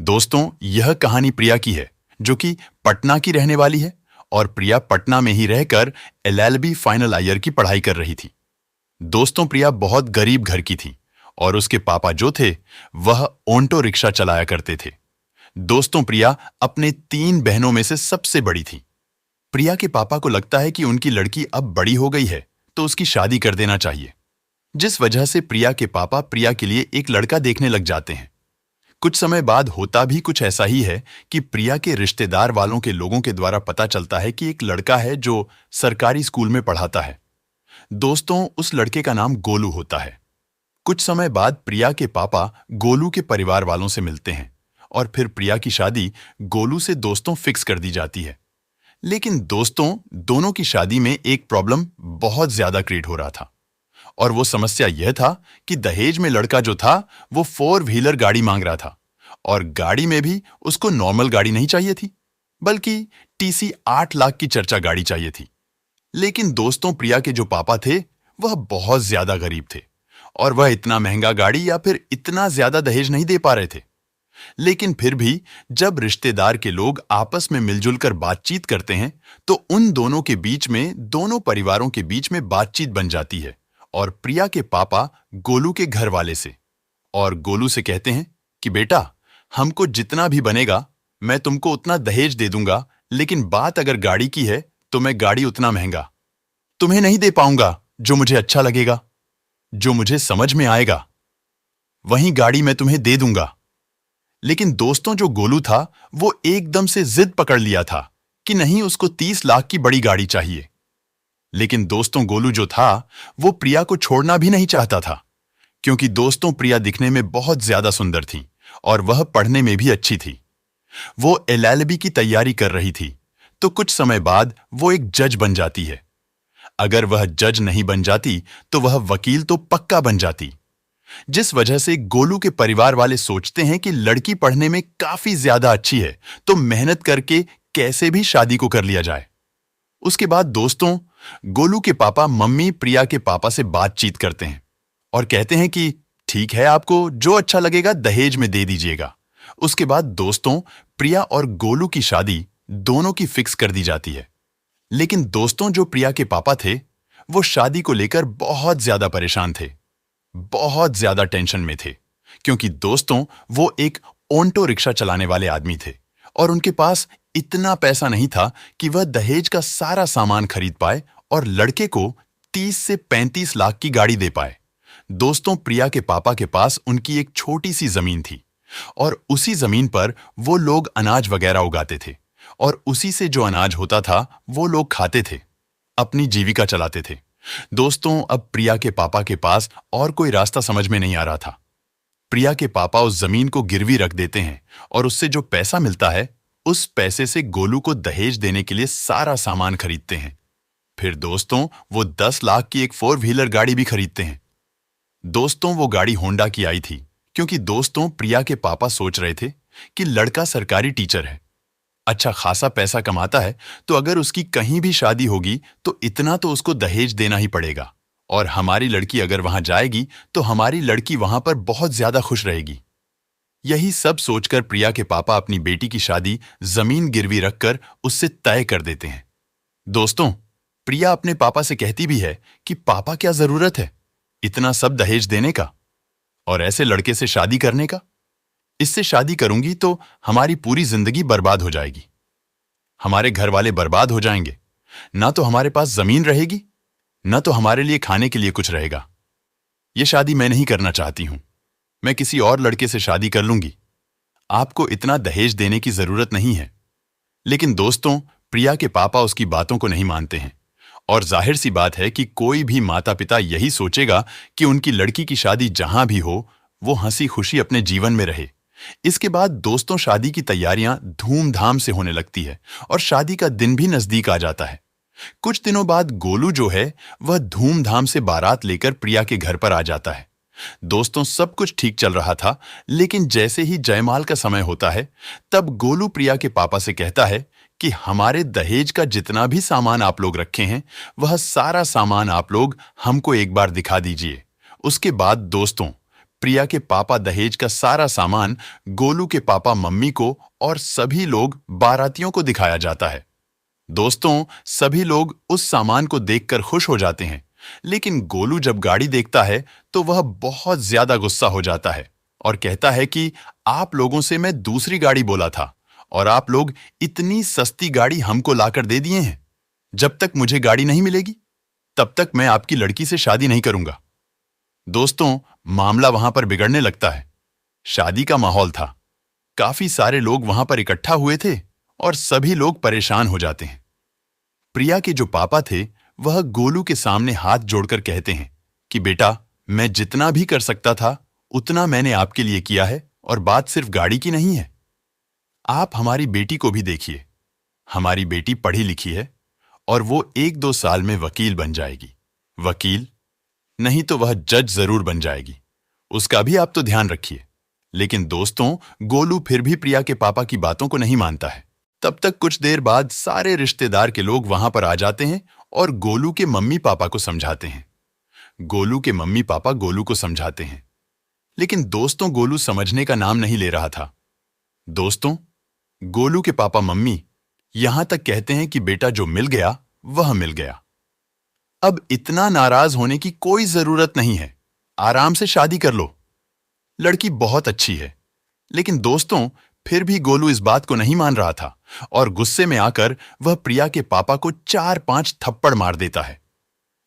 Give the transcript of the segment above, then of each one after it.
दोस्तों, यह कहानी प्रिया की है, जो कि पटना की रहने वाली है और प्रिया पटना में ही रहकर एलएलबी फाइनल ईयर की पढ़ाई कर रही थी। दोस्तों, प्रिया बहुत गरीब घर की थी और उसके पापा जो थे वह ऑटो रिक्शा चलाया करते थे। दोस्तों, प्रिया अपने 3 बहनों में से सबसे बड़ी थी। प्रिया के पापा को लगता है कि उनकी लड़की अब बड़ी हो गई है तो उसकी शादी कर देना चाहिए, जिस वजह से प्रिया के पापा प्रिया के लिए एक लड़का देखने लग जाते हैं। कुछ समय बाद होता भी कुछ ऐसा ही है कि प्रिया के रिश्तेदार वालों के लोगों के द्वारा पता चलता है कि एक लड़का है जो सरकारी स्कूल में पढ़ाता है। दोस्तों, उस लड़के का नाम गोलू होता है। कुछ समय बाद प्रिया के पापा गोलू के परिवार वालों से मिलते हैं और फिर प्रिया की शादी गोलू से दोस्तों फिक्स कर दी जाती है। लेकिन दोस्तों, दोनों की शादी में एक प्रॉब्लम बहुत ज्यादा क्रिएट हो रहा था और वो समस्या यह था कि दहेज में लड़का जो था वो 4 व्हीलर गाड़ी मांग रहा था और गाड़ी में भी उसको नॉर्मल गाड़ी नहीं चाहिए थी, बल्कि टीसी 8 लाख की चर्चा गाड़ी चाहिए थी। लेकिन दोस्तों, प्रिया के जो पापा थे वह बहुत ज्यादा गरीब थे और वह इतना महंगा गाड़ी या फिर इतना ज्यादा दहेज नहीं दे पा रहे थे। लेकिन फिर भी जब रिश्तेदार के लोग आपस में मिलजुल कर बातचीत करते हैं तो उन दोनों के बीच में, दोनों परिवारों के बीच में बातचीत बन जाती है और प्रिया के पापा गोलू के घर वाले से और गोलू से कहते हैं कि बेटा, हमको जितना भी बनेगा मैं तुमको उतना दहेज दे दूंगा, लेकिन बात अगर गाड़ी की है तो मैं गाड़ी उतना महंगा तुम्हें नहीं दे पाऊंगा जो मुझे अच्छा लगेगा, जो मुझे समझ में आएगा वही गाड़ी मैं तुम्हें दे दूंगा। लेकिन दोस्तों, जो गोलू था वो एकदम से जिद पकड़ लिया था कि नहीं, उसको 30 लाख की बड़ी गाड़ी चाहिए। लेकिन दोस्तों, गोलू जो था वो प्रिया को छोड़ना भी नहीं चाहता था, क्योंकि दोस्तों, प्रिया दिखने में बहुत ज्यादा सुंदर थी और वह पढ़ने में भी अच्छी थी। वो एलएलबी की तैयारी कर रही थी, तो कुछ समय बाद वो एक जज बन जाती है। अगर वह जज नहीं बन जाती तो वह वकील तो पक्का बन जाती, जिस वजह से गोलू के परिवार वाले सोचते हैं कि लड़की पढ़ने में काफी ज्यादा अच्छी है तो मेहनत करके कैसे भी शादी को कर लिया जाए। उसके बाद दोस्तों, गोलू के पापा मम्मी प्रिया के पापा से बातचीत करते हैं और कहते हैं कि ठीक है, आपको जो अच्छा लगेगा दहेज में दे दीजिएगा। उसके बाद दोस्तों, प्रिया और गोलू की शादी दोनों की फिक्स कर दी जाती है। लेकिन दोस्तों, जो प्रिया के पापा थे वो शादी को लेकर बहुत ज्यादा परेशान थे, बहुत ज्यादा टेंशन में थे, क्योंकि दोस्तों, वो एक ऑटो रिक्शा चलाने वाले आदमी थे और उनके पास इतना पैसा नहीं था कि वह दहेज का सारा सामान खरीद पाए और लड़के को 30 से 35 लाख की गाड़ी दे पाए। दोस्तों, प्रिया के पापा के पास उनकी एक छोटी सी जमीन थी और उसी जमीन पर वो लोग अनाज वगैरह उगाते थे और उसी से जो अनाज होता था वो लोग खाते थे, अपनी जीविका चलाते थे। दोस्तों, अब प्रिया के पापा के पास और कोई रास्ता समझ में नहीं आ रहा था। प्रिया के पापा उस जमीन को गिरवी रख देते हैं और उससे जो पैसा मिलता है उस पैसे से गोलू को दहेज देने के लिए सारा सामान खरीदते हैं। फिर दोस्तों, वो 10 लाख की एक 4 व्हीलर गाड़ी भी खरीदते हैं। दोस्तों, वो गाड़ी होंडा की आई थी, क्योंकि दोस्तों, प्रिया के पापा सोच रहे थे कि लड़का सरकारी टीचर है, अच्छा खासा पैसा कमाता है, तो अगर उसकी कहीं भी शादी होगी तो इतना तो उसको दहेज देना ही पड़ेगा और हमारी लड़की अगर वहां जाएगी तो हमारी लड़की वहां पर बहुत ज्यादा खुश रहेगी। यही सब सोचकर प्रिया के पापा अपनी बेटी की शादी जमीन गिरवी रखकर उससे तय कर देते हैं। दोस्तों, प्रिया अपने पापा से कहती भी है कि पापा, क्या जरूरत है इतना सब दहेज देने का और ऐसे लड़के से शादी करने का? इससे शादी करूंगी तो हमारी पूरी जिंदगी बर्बाद हो जाएगी, हमारे घर वाले बर्बाद हो जाएंगे, ना तो हमारे पास जमीन रहेगी, ना तो हमारे लिए खाने के लिए कुछ रहेगा। यह शादी मैं नहीं करना चाहती हूं, मैं किसी और लड़के से शादी कर लूंगी, आपको इतना दहेज देने की जरूरत नहीं है। लेकिन दोस्तों, प्रिया के पापा उसकी बातों को नहीं मानते हैं और जाहिर सी बात है कि कोई भी माता पिता यही सोचेगा कि उनकी लड़की की शादी जहां भी हो वो हंसी खुशी अपने जीवन में रहे। इसके बाद दोस्तों, शादी की तैयारियां धूमधाम से होने लगती है और शादी का दिन भी नजदीक आ जाता है। कुछ दिनों बाद गोलू जो है वह धूमधाम से बारात लेकर प्रिया के घर पर आ जाता है। दोस्तों, सब कुछ ठीक चल रहा था, लेकिन जैसे ही जयमाल का समय होता है तब गोलू प्रिया के पापा से कहता है कि हमारे दहेज का जितना भी सामान आप लोग रखे हैं वह सारा सामान आप लोग हमको एक बार दिखा दीजिए। उसके बाद दोस्तों, प्रिया के पापा दहेज का सारा सामान गोलू के पापा मम्मी को और सभी लोग बारातियों को दिखाया जाता है। दोस्तों, सभी लोग उस सामान को देखकर खुश हो जाते हैं, लेकिन गोलू जब गाड़ी देखता है तो वह बहुत ज्यादा गुस्सा हो जाता है और कहता है कि आप लोगों से मैं दूसरी गाड़ी बोला था और आप लोग इतनी सस्ती गाड़ी हमको लाकर दे दिए हैं। जब तक मुझे गाड़ी नहीं मिलेगी तब तक मैं आपकी लड़की से शादी नहीं करूंगा। दोस्तों, मामला वहां पर बिगड़ने लगता है। शादी का माहौल था, काफी सारे लोग वहां पर इकट्ठा हुए थे और सभी लोग परेशान हो जाते हैं। प्रिया के जो पापा थे वह गोलू के सामने हाथ जोड़कर कहते हैं कि बेटा, मैं जितना भी कर सकता था उतना मैंने आपके लिए किया है और बात सिर्फ गाड़ी की नहीं है। आप हमारी बेटी को भी देखिए। हमारी बेटी पढ़ी लिखी है और वो 1-2 साल में वकील बन जाएगी। वकील नहीं तो वह जज जरूर बन जाएगी। उसका भी आप तो ध्यान रखिए। लेकिन दोस्तों, गोलू फिर भी प्रिया के पापा की बातों को नहीं मानता है। तब तक कुछ देर बाद सारे रिश्तेदार के लोग वहां पर आ जाते हैं और गोलू के मम्मी पापा को समझाते हैं। गोलू के मम्मी पापा गोलू को समझाते हैं, लेकिन दोस्तों गोलू समझने का नाम नहीं ले रहा था। दोस्तों, गोलू के पापा मम्मी यहां तक कहते हैं कि बेटा, जो मिल गया वह मिल गया। अब इतना नाराज होने की कोई जरूरत नहीं है, आराम से शादी कर लो। लड़की बहुत अच्छी है। लेकिन दोस्तों, फिर भी गोलू इस बात को नहीं मान रहा था और गुस्से में आकर वह प्रिया के पापा को 4-5 थप्पड़ मार देता है।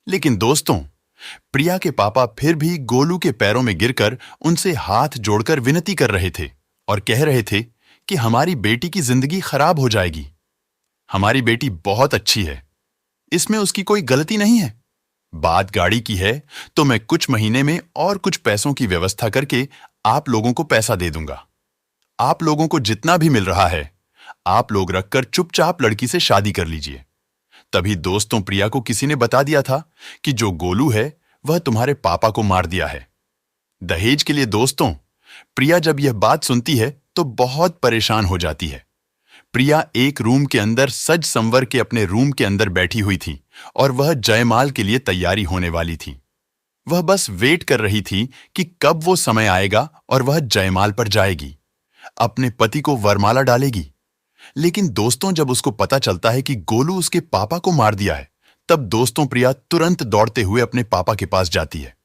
लेकिन दोस्तों, प्रिया के पापा फिर भी गोलू के पैरों में गिरकर उनसे हाथ जोड़कर विनती कर रहे थे और कह रहे थे कि हमारी बेटी की जिंदगी खराब हो जाएगी। हमारी बेटी बहुत अच्छी है, इसमें उसकी कोई गलती नहीं है। बात गाड़ी की है तो मैं कुछ महीने में और कुछ पैसों की व्यवस्था करके आप लोगों को पैसा दे दूंगा। आप लोगों को जितना भी मिल रहा है आप लोग रखकर चुपचाप लड़की से शादी कर लीजिए। तभी दोस्तों, प्रिया को किसी ने बता दिया था कि जो गोलू है वह तुम्हारे पापा को मार दिया है दहेज के लिए। दोस्तों, प्रिया जब यह बात सुनती है तो बहुत परेशान हो जाती है। प्रिया एक रूम के अंदर सज संवर के अपने रूम के अंदर बैठी हुई थी और वह जयमाल के लिए तैयारी होने वाली थी। वह बस वेट कर रही थी कि कब वो समय आएगा और वह जयमाल पर जाएगी, अपने पति को वरमाला डालेगी। लेकिन दोस्तों, जब उसको पता चलता है कि गोलू उसके पापा को मार दिया है, तब दोस्तों प्रिया तुरंत दौड़ते हुए अपने पापा के पास जाती है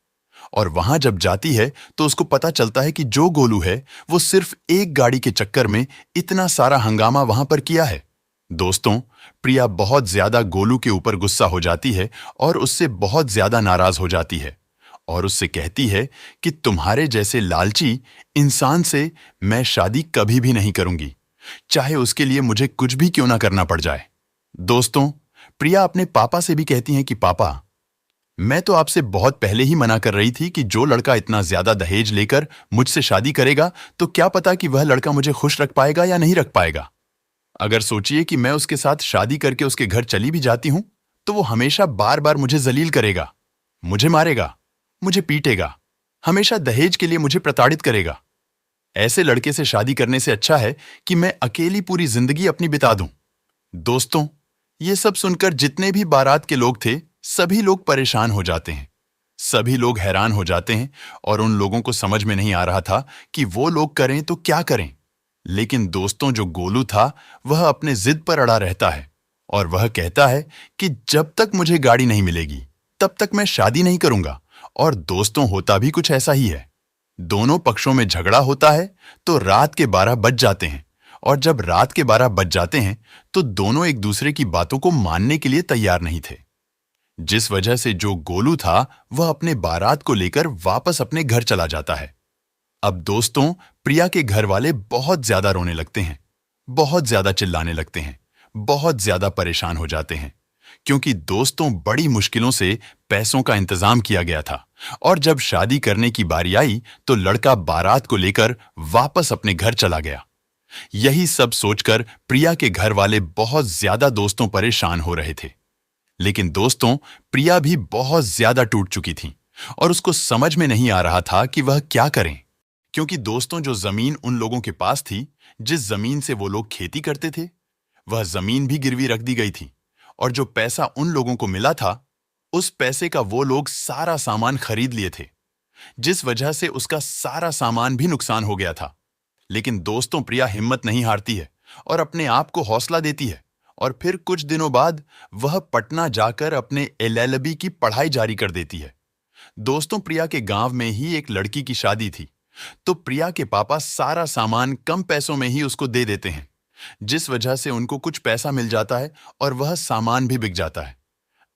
और वहां जब जाती है तो उसको पता चलता है कि जो गोलू है वो सिर्फ एक गाड़ी के चक्कर में इतना सारा हंगामा वहां पर किया है। दोस्तों, प्रिया बहुत ज्यादा गोलू के ऊपर गुस्सा हो जाती है और उससे बहुत ज्यादा नाराज हो जाती है और उससे कहती है कि तुम्हारे जैसे लालची इंसान से मैं शादी कभी भी नहीं करूंगी, चाहे उसके लिए मुझे कुछ भी क्यों ना करना पड़ जाए। दोस्तों, प्रिया अपने पापा से भी कहती हैं कि पापा, मैं तो आपसे बहुत पहले ही मना कर रही थी कि जो लड़का इतना ज्यादा दहेज लेकर मुझसे शादी करेगा तो क्या पता कि वह लड़का मुझे खुश रख पाएगा या नहीं रख पाएगा। अगर सोचिए कि मैं उसके साथ शादी करके उसके घर चली भी जाती हूं तो वो हमेशा बार बार मुझे जलील करेगा, मुझे मारेगा, मुझे पीटेगा, हमेशा दहेज के लिए मुझे प्रताड़ित करेगा। ऐसे लड़के से शादी करने से अच्छा है कि मैं अकेली पूरी जिंदगी अपनी बिता दूं। दोस्तों, ये सब सुनकर जितने भी बारात के लोग थे सभी लोग परेशान हो जाते हैं, सभी लोग हैरान हो जाते हैं और उन लोगों को समझ में नहीं आ रहा था कि वो लोग करें तो क्या करें। लेकिन दोस्तों, जो गोलू था वह अपने जिद पर अड़ा रहता है और वह कहता है कि जब तक मुझे गाड़ी नहीं मिलेगी तब तक मैं शादी नहीं करूंगा। और दोस्तों, होता भी कुछ ऐसा ही है। दोनों पक्षों में झगड़ा होता है तो रात के 12 बज जाते हैं और जब रात के 12 बज जाते हैं तो दोनों एक दूसरे की बातों को मानने के लिए तैयार नहीं थे, जिस वजह से जो गोलू था वह अपने बारात को लेकर वापस अपने घर चला जाता है। अब दोस्तों, प्रिया के घर वाले बहुत ज्यादा रोने लगते हैं, बहुत ज्यादा चिल्लाने लगते हैं, बहुत ज्यादा परेशान हो जाते हैं, क्योंकि दोस्तों बड़ी मुश्किलों से पैसों का इंतजाम किया गया था और जब शादी करने की बारी आई तो लड़का बारात को लेकर वापस अपने घर चला गया। यही सब सोचकर प्रिया के घर वाले बहुत ज्यादा दोस्तों परेशान हो रहे थे। लेकिन दोस्तों, प्रिया भी बहुत ज्यादा टूट चुकी थी और उसको समझ में नहीं आ रहा था कि वह क्या करें, क्योंकि दोस्तों जो जमीन उन लोगों के पास थी, जिस जमीन से वो लोग खेती करते थे, वह जमीन भी गिरवी रख दी गई थी और जो पैसा उन लोगों को मिला था उस पैसे का वो लोग सारा सामान खरीद लिए थे। जिस वजह से उसका सारा सामान भी नुकसान हो गया था। लेकिन दोस्तों, प्रिया हिम्मत नहीं हारती है और अपने आप को हौसला देती है, और फिर कुछ दिनों बाद वह पटना जाकर अपने एलएलबी की पढ़ाई जारी कर देती है। दोस्तों, प्रिया के गांव में ही एक लड़की की शादी थी, तो प्रिया के पापा सारा सामान कम पैसों में ही उसको दे देते हैं, जिस वजह से उनको कुछ पैसा मिल जाता है और वह सामान भी बिक जाता है।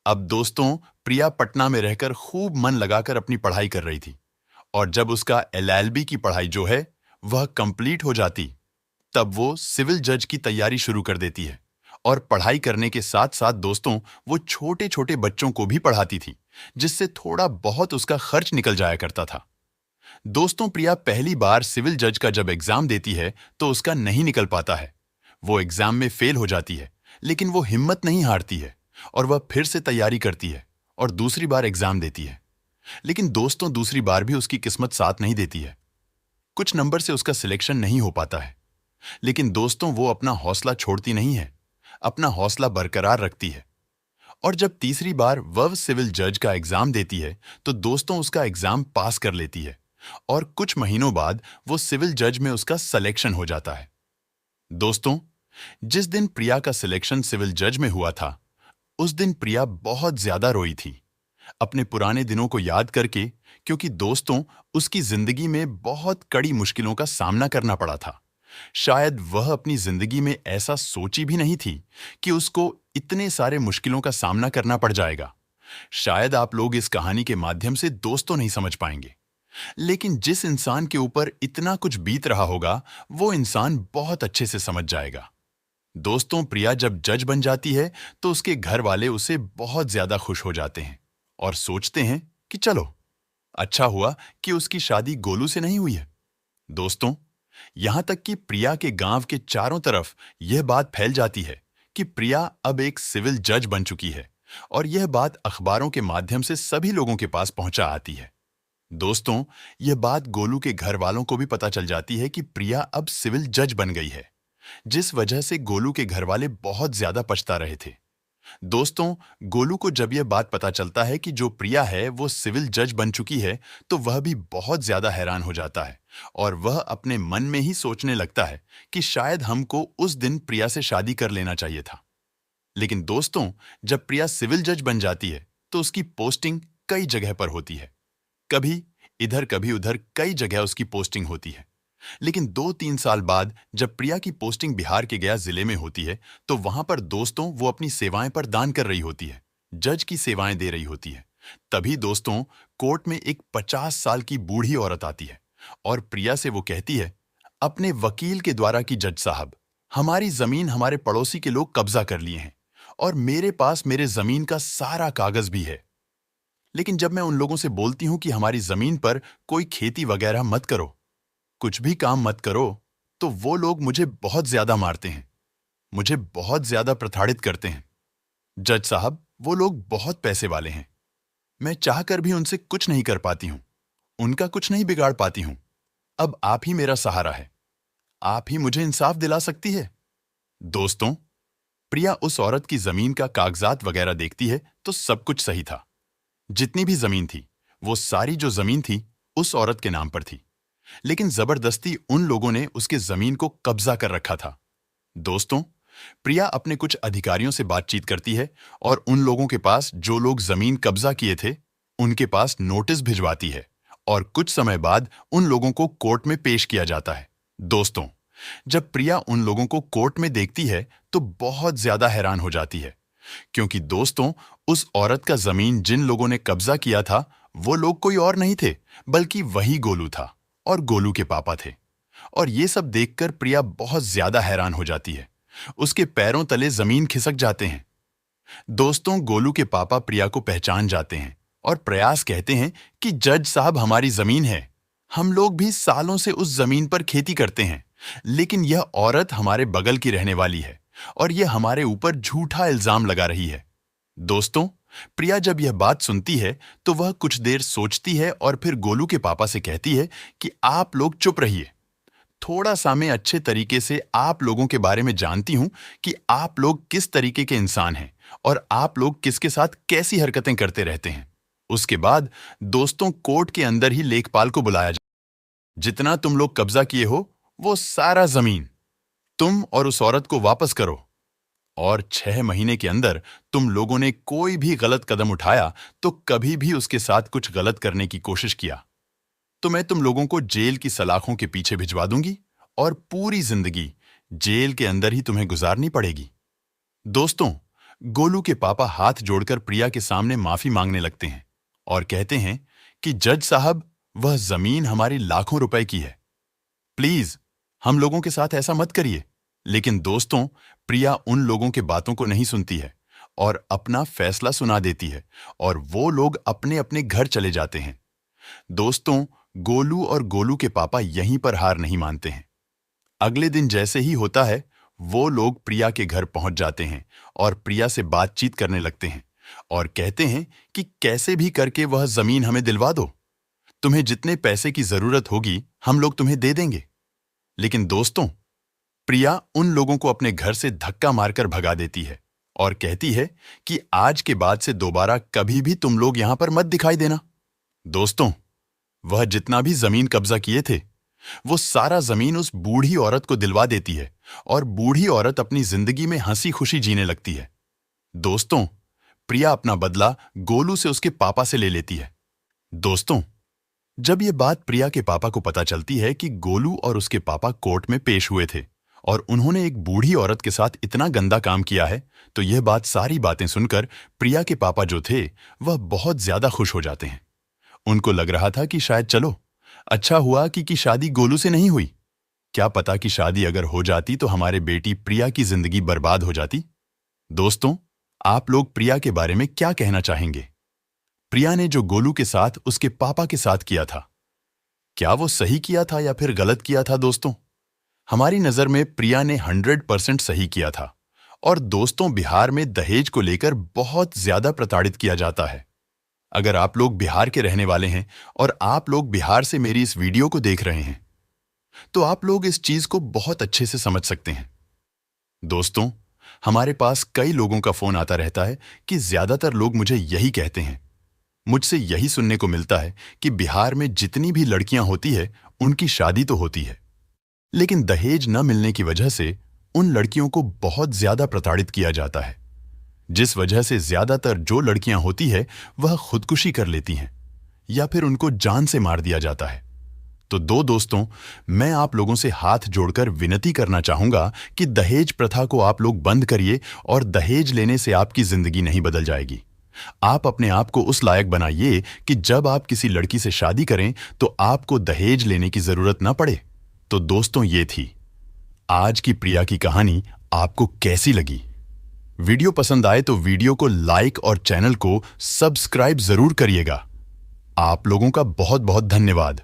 अब दोस्तों, प्रिया पटना में रहकर खूब मन लगाकर अपनी पढ़ाई कर रही थी, और जब उसका एलएलबी की पढ़ाई जो है वह कंप्लीट हो जाती, तब वो सिविल जज की तैयारी शुरू कर देती है। और पढ़ाई करने के साथ साथ दोस्तों, वो छोटे छोटे बच्चों को भी पढ़ाती थी, जिससे थोड़ा बहुत उसका खर्च निकल जाया करता था। दोस्तों, प्रिया पहली बार सिविल जज का जब एग्जाम देती है तो उसका नहीं निकल पाता है। वो एग्जाम में फेल हो जाती है, लेकिन वो हिम्मत नहीं हारती है और वह फिर से तैयारी करती है और दूसरी बार एग्जाम देती है। लेकिन दोस्तों, दूसरी बार भी उसकी किस्मत साथ नहीं देती है। कुछ नंबर से उसका सिलेक्शन नहीं हो पाता है। लेकिन दोस्तों, वो अपना हौसला छोड़ती नहीं है, अपना हौसला बरकरार रखती है। और जब तीसरी बार वह सिविल जज का एग्जाम देती है तो दोस्तों, उसका एग्जाम पास कर लेती है और कुछ महीनों बाद वो सिविल जज में उसका सिलेक्शन हो जाता है। दोस्तों, जिस दिन प्रिया का सिलेक्शन सिविल जज में हुआ था, उस दिन प्रिया बहुत ज्यादा रोई थी, अपने पुराने दिनों को याद करके, क्योंकि दोस्तों, उसकी जिंदगी में बहुत कड़ी मुश्किलों का सामना करना पड़ा था। शायद वह अपनी जिंदगी में ऐसा सोची भी नहीं थी कि उसको इतने सारे मुश्किलों का सामना करना पड़ जाएगा। शायद आप लोग इस कहानी के माध्यम से दोस्तों नहीं समझ पाएंगे, लेकिन जिस इंसान के ऊपर इतना कुछ बीत रहा होगा, वो इंसान बहुत अच्छे से समझ जाएगा। दोस्तों, प्रिया जब जज बन जाती है तो उसके घर वाले उसे बहुत ज्यादा खुश हो जाते हैं और सोचते हैं कि चलो, अच्छा हुआ कि उसकी शादी गोलू से नहीं हुई है। दोस्तों, यहां तक कि प्रिया के गांव के चारों तरफ यह बात फैल जाती है कि प्रिया अब एक सिविल जज बन चुकी है, और यह बात अखबारों के माध्यम से सभी लोगों के पास पहुंचा आती है। दोस्तों, यह बात गोलू के घर वालों को भी पता चल जाती है कि प्रिया अब सिविल जज बन गई है, जिस वजह से गोलू के घर वाले बहुत ज्यादा पछता रहे थे। दोस्तों, गोलू को जब यह बात पता चलता है कि जो प्रिया है वो सिविल जज बन चुकी है, तो वह भी बहुत ज्यादा हैरान हो जाता है और वह अपने मन में ही सोचने लगता है कि शायद हमको उस दिन प्रिया से शादी कर लेना चाहिए था। लेकिन दोस्तों, जब प्रिया सिविल जज बन जाती है तो उसकी पोस्टिंग कई जगह पर होती है। कभी इधर कभी उधर कई जगह उसकी पोस्टिंग होती है। लेकिन 2-3 साल बाद जब प्रिया की पोस्टिंग बिहार के गया जिले में होती है, तो वहां पर दोस्तों वो अपनी सेवाएं पर दान कर रही होती है, जज की सेवाएं दे रही होती है। तभी दोस्तों, कोर्ट में एक 50 साल की बूढ़ी औरत आती है और प्रिया से वो कहती है, अपने वकील के द्वारा कि जज साहब, हमारी जमीन हमारे पड़ोसी के लोग कब्जा कर लिए हैं और मेरे पास मेरे जमीन का सारा कागज भी है। लेकिन जब मैं उन लोगों से बोलती हूं कि हमारी जमीन पर कोई खेती वगैरह मत करो, कुछ भी काम मत करो, तो वो लोग मुझे बहुत ज्यादा मारते हैं, मुझे बहुत ज्यादा प्रताड़ित करते हैं। जज साहब, वो लोग बहुत पैसे वाले हैं, मैं चाहकर भी उनसे कुछ नहीं कर पाती हूं, उनका कुछ नहीं बिगाड़ पाती हूं। अब आप ही मेरा सहारा है, आप ही मुझे इंसाफ दिला सकती है। दोस्तों, प्रिया उस औरत की जमीन का कागजात वगैरह देखती है तो सब कुछ सही था। जितनी भी जमीन थी, वो सारी जो जमीन थी उस औरत के नाम पर थी, लेकिन जबरदस्ती उन लोगों ने उसके जमीन को कब्जा कर रखा था। दोस्तों, प्रिया अपने कुछ अधिकारियों से बातचीत करती है और उन लोगों के पास जो लोग जमीन कब्जा किए थे, उनके पास नोटिस भिजवाती है और कुछ समय बाद उन लोगों को कोर्ट में पेश किया जाता है। दोस्तों, जब प्रिया उन लोगों को कोर्ट में देखती है तो बहुत ज्यादा हैरान हो जाती है, क्योंकि दोस्तों, उस औरत का जमीन जिन लोगों ने कब्जा किया था, वो लोग कोई और नहीं थे बल्कि वही गोलू था और गोलू के पापा थे। और ये सब देखकर प्रिया बहुत ज्यादा हैरान हो जाती है, उसके पैरों तले जमीन खिसक जाते हैं। दोस्तों, गोलू के पापा प्रिया को पहचान जाते हैं और प्रयास कहते हैं कि जज साहब, हमारी जमीन है, हम लोग भी सालों से उस जमीन पर खेती करते हैं, लेकिन यह औरत हमारे बगल की रहने वाली है और यह हमारे ऊपर झूठा इल्जाम लगा रही है। दोस्तों, प्रिया जब यह बात सुनती है तो वह कुछ देर सोचती है और फिर गोलू के पापा से कहती है कि आप लोग चुप रहिए, थोड़ा सा मैं अच्छे तरीके से आप लोगों के बारे में जानती हूं कि आप लोग किस तरीके के इंसान हैं और आप लोग किसके साथ कैसी हरकतें करते रहते हैं। उसके बाद दोस्तों कोर्ट के अंदर ही लेखपाल को बुलाया जितना तुम लोग कब्जा किए हो वो सारा जमीन तुम और उस औरत को वापस करो और 6 महीने के अंदर तुम लोगों ने कोई भी गलत कदम उठाया तो कभी भी उसके साथ कुछ गलत करने की कोशिश किया तो मैं तुम लोगों को जेल की सलाखों के पीछे भिजवा दूंगी और पूरी जिंदगी जेल के अंदर ही तुम्हें गुजारनी पड़ेगी। दोस्तों, गोलू के पापा हाथ जोड़कर प्रिया के सामने माफी मांगने लगते हैं और कहते हैं कि जज साहब, वह जमीन हमारी लाखों रुपए की है, प्लीज हम लोगों के साथ ऐसा मत करिए। लेकिन दोस्तों, प्रिया उन लोगों के बातों को नहीं सुनती है और अपना फैसला सुना देती है और वो लोग अपने अपने घर चले जाते हैं। दोस्तों, गोलू और गोलू के पापा यहीं पर हार नहीं मानते हैं। अगले दिन जैसे ही होता है वो लोग प्रिया के घर पहुंच जाते हैं और प्रिया से बातचीत करने लगते हैं और कहते हैं कि कैसे भी करके वह जमीन हमें दिलवा दो, तुम्हें जितने पैसे की जरूरत होगी हम लोग तुम्हें दे देंगे। लेकिन दोस्तों, प्रिया उन लोगों को अपने घर से धक्का मारकर भगा देती है और कहती है कि आज के बाद से दोबारा कभी भी तुम लोग यहां पर मत दिखाई देना। दोस्तों, वह जितना भी जमीन कब्जा किए थे वो सारा जमीन उस बूढ़ी औरत को दिलवा देती है और बूढ़ी औरत अपनी जिंदगी में हंसी खुशी जीने लगती है। दोस्तों, प्रिया अपना बदला गोलू से उसके पापा से ले लेती है। दोस्तों, जब ये बात प्रिया के पापा को पता चलती है कि गोलू और उसके पापा कोर्ट में पेश हुए थे और उन्होंने एक बूढ़ी औरत के साथ इतना गंदा काम किया है, तो यह सारी बातें सुनकर प्रिया के पापा जो थे वह बहुत ज्यादा खुश हो जाते हैं। उनको लग रहा था कि शायद चलो अच्छा हुआ कि शादी गोलू से नहीं हुई। क्या पता कि शादी अगर हो जाती तो हमारे बेटी प्रिया की जिंदगी बर्बाद हो जाती। दोस्तों, आप लोग प्रिया के बारे में क्या कहना चाहेंगे? प्रिया ने जो गोलू के साथ उसके पापा के साथ किया था, क्या वो सही किया था या फिर गलत किया था? दोस्तों, हमारी नजर में प्रिया ने 100% सही किया था। और दोस्तों, बिहार में दहेज को लेकर बहुत ज्यादा प्रताड़ित किया जाता है। अगर आप लोग बिहार के रहने वाले हैं और आप लोग बिहार से मेरी इस वीडियो को देख रहे हैं तो आप लोग इस चीज को बहुत अच्छे से समझ सकते हैं। दोस्तों, हमारे पास कई लोगों का फोन आता रहता है कि ज्यादातर लोग मुझे यही कहते हैं, मुझसे यही सुनने को मिलता है कि बिहार में जितनी भी लड़कियां होती है उनकी शादी तो होती है, लेकिन दहेज न मिलने की वजह से उन लड़कियों को बहुत ज्यादा प्रताड़ित किया जाता है, जिस वजह से ज्यादातर जो लड़कियां होती है वह खुदकुशी कर लेती हैं या फिर उनको जान से मार दिया जाता है। तो दोस्तों, मैं आप लोगों से हाथ जोड़कर विनती करना चाहूंगा कि दहेज प्रथा को आप लोग बंद करिए और दहेज लेने से आपकी जिंदगी नहीं बदल जाएगी। आप अपने आप को उस लायक बनाइए कि जब आप किसी लड़की से शादी करें तो आपको दहेज लेने की जरूरत ना पड़े। तो दोस्तों, ये थी आज की प्रिया की कहानी। आपको कैसी लगी? वीडियो पसंद आए तो वीडियो को लाइक और चैनल को सब्सक्राइब जरूर करिएगा। आप लोगों का बहुत बहुत धन्यवाद।